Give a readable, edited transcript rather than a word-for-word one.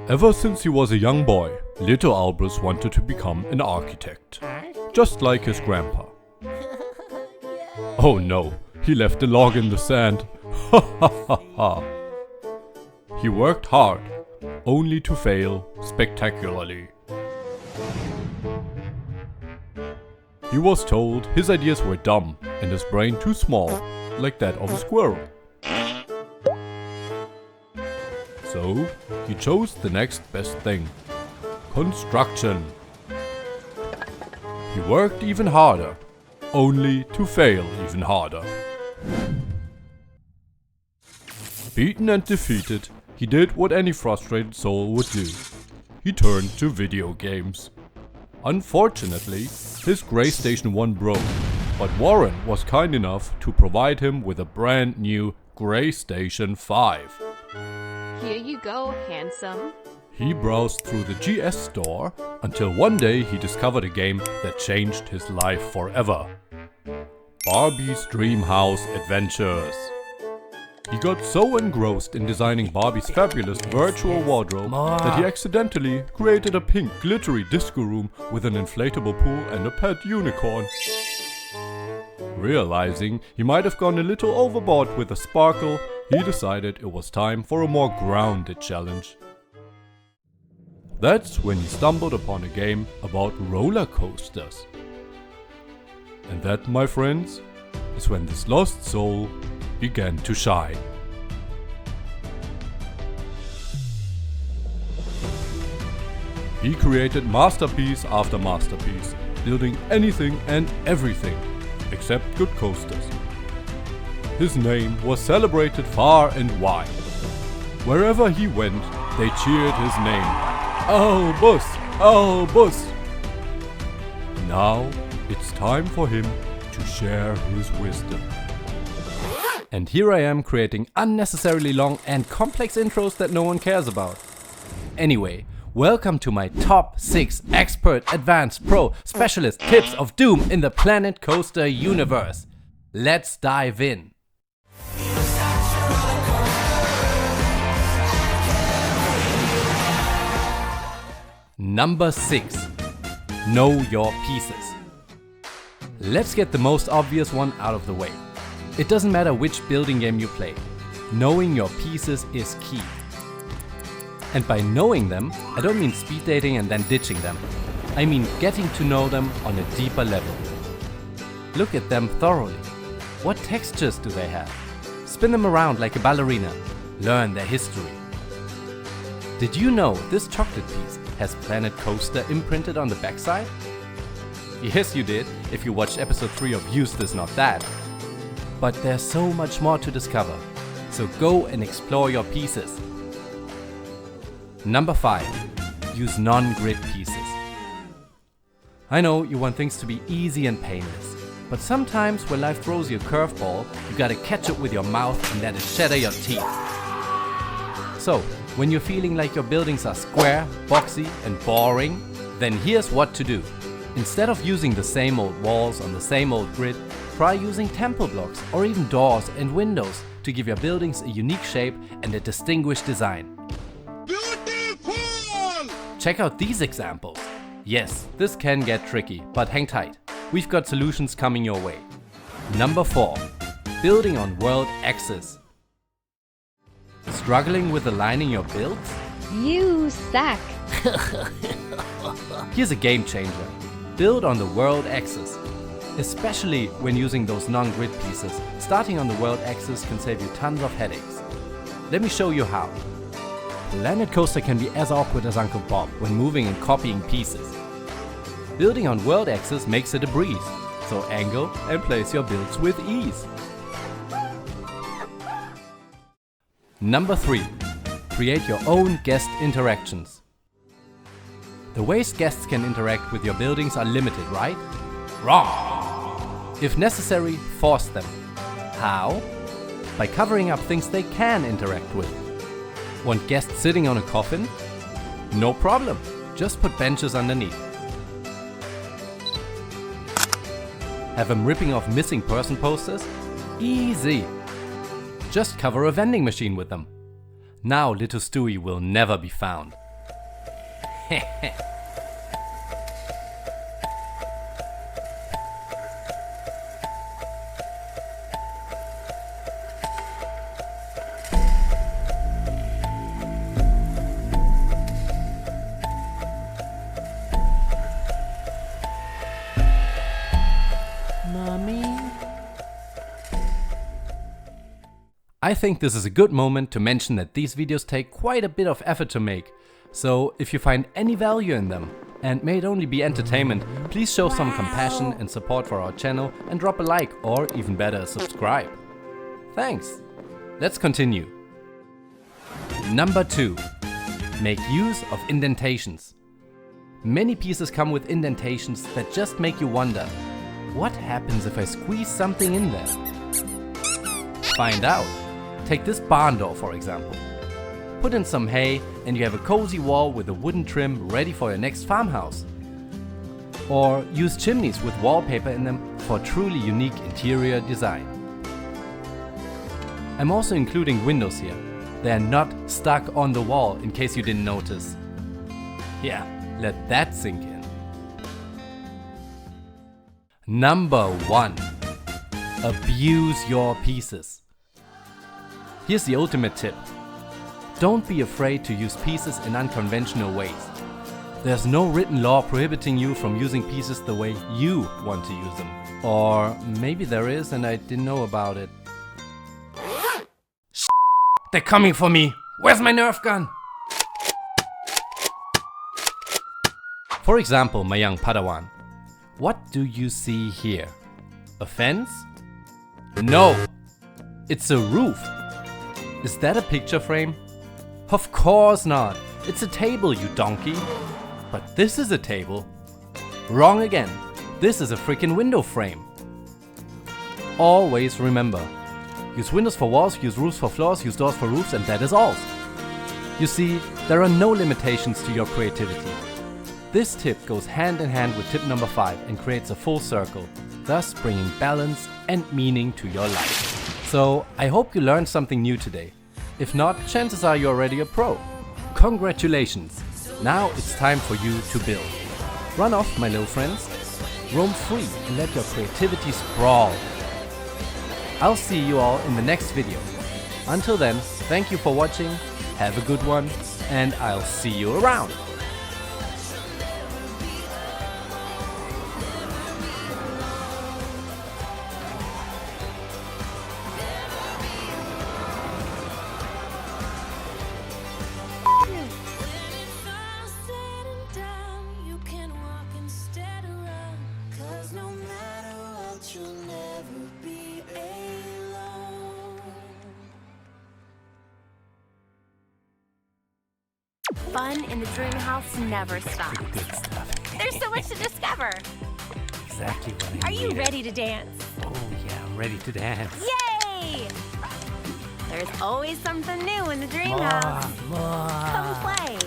Ever since he was a young boy, little Albus wanted to become an architect, just like his grandpa. Oh no, he left a log in the sand. Ha ha ha ha. He worked hard, only to fail spectacularly. He was told his ideas were dumb and his brain too small, like that of a squirrel. So, he chose the next best thing: construction. He worked even harder, only to fail even harder. Beaten and defeated, he did what any frustrated soul would do. He turned to video games. Unfortunately, his GrayStation 1 broke, but Warren was kind enough to provide him with a brand new GrayStation 5. Here you go, handsome. He browsed through the GS store until one day he discovered a game that changed his life forever. Barbie's Dream House Adventures. He got so engrossed in designing Barbie's fabulous virtual wardrobe that he accidentally created a pink glittery disco room with an inflatable pool and a pet unicorn. Realizing he might have gone a little overboard with the sparkle, he decided it was time for a more grounded challenge. That's when he stumbled upon a game about roller coasters. And that, my friends, is when this lost soul began to shine. He created masterpiece after masterpiece, building anything and everything, except good coasters. His name was celebrated far and wide. Wherever he went, they cheered his name. Albus! Albus! Now it's time for him to share his wisdom. And here I am creating unnecessarily long and complex intros that no one cares about. Anyway, welcome to my top 6 expert, advanced, pro, specialist tips of doom in the Planet Coaster universe. Let's dive in. Number 6. Know your pieces. Let's get the most obvious one out of the way. It doesn't matter which building game you play. Knowing your pieces is key. And by knowing them, I don't mean speed dating and then ditching them. I mean getting to know them on a deeper level. Look at them thoroughly. What textures do they have? Spin them around like a ballerina. Learn their history. Did you know this chocolate piece has Planet Coaster imprinted on the backside? Yes, you did, if you watched episode 3 of Use This Not That. But there's so much more to discover, so go and explore your pieces. Number 5. Use non-grid pieces. I know you want things to be easy and painless, but sometimes when life throws you a curveball, you gotta catch it with your mouth and let it shatter your teeth. So, when you're feeling like your buildings are square, boxy and boring, then here's what to do. Instead of using the same old walls on the same old grid, try using temple blocks or even doors and windows to give your buildings a unique shape and a distinguished design. Beautiful! Check out these examples. Yes, this can get tricky, but hang tight. We've got solutions coming your way. Number 4. Building on world axis. Struggling with aligning your builds? You suck. Here's a game changer. Build on the world axis. Especially when using those non-grid pieces, starting on the world axis can save you tons of headaches. Let me show you how. Planet Coaster can be as awkward as Uncle Bob when moving and copying pieces. Building on world axis makes it a breeze, so angle and place your builds with ease. Number 3. Create your own guest interactions. The ways guests can interact with your buildings are limited, right? Wrong! If necessary, force them. How? By covering up things they can interact with. Want guests sitting on a coffin? No problem, just put benches underneath. Have them ripping off missing person posters? Easy! Just cover a vending machine with them. Now little Stewie will never be found. Mommy? I think this is a good moment to mention that these videos take quite a bit of effort to make. So if you find any value in them, and may it only be entertainment, please show some compassion and support for our channel and drop a like or even better, subscribe. Thanks! Let's continue. Number 2. Make use of indentations. Many pieces come with indentations that just make you wonder, what happens if I squeeze something in there? Find out. Take this barn door for example. Put in some hay and you have a cozy wall with a wooden trim ready for your next farmhouse. Or use chimneys with wallpaper in them for truly unique interior design. I'm also including windows here. They are not stuck on the wall in case you didn't notice. Yeah, let that sink in. Number 1. Abuse your pieces. Here's the ultimate tip. Don't be afraid to use pieces in unconventional ways. There's no written law prohibiting you from using pieces the way you want to use them. Or maybe there is and I didn't know about it. They're coming for me! Where's my Nerf gun? For example, my young Padawan. What do you see here? A fence? No! It's a roof! Is that a picture frame? Of course not! It's a table, you donkey! But this is a table. Wrong again. This is a freaking window frame. Always remember. Use windows for walls, use roofs for floors, use doors for roofs, and that is all. You see, there are no limitations to your creativity. This tip goes hand in hand with tip number 5 and creates a full circle, thus bringing balance and meaning to your life. So, I hope you learned something new today. If not, chances are you're already a pro. Congratulations! Now it's time for you to build. Run off, my little friends. Roam free and let your creativity sprawl. I'll see you all in the next video. Until then, thank you for watching, have a good one, and I'll see you around. Fun in the dream house never stops. Good stuff. There's so much to discover. Exactly what I Are you needed. ready to dance? Oh yeah, I'm ready to dance. Yay! There's always something new in the dream house. More. Come play.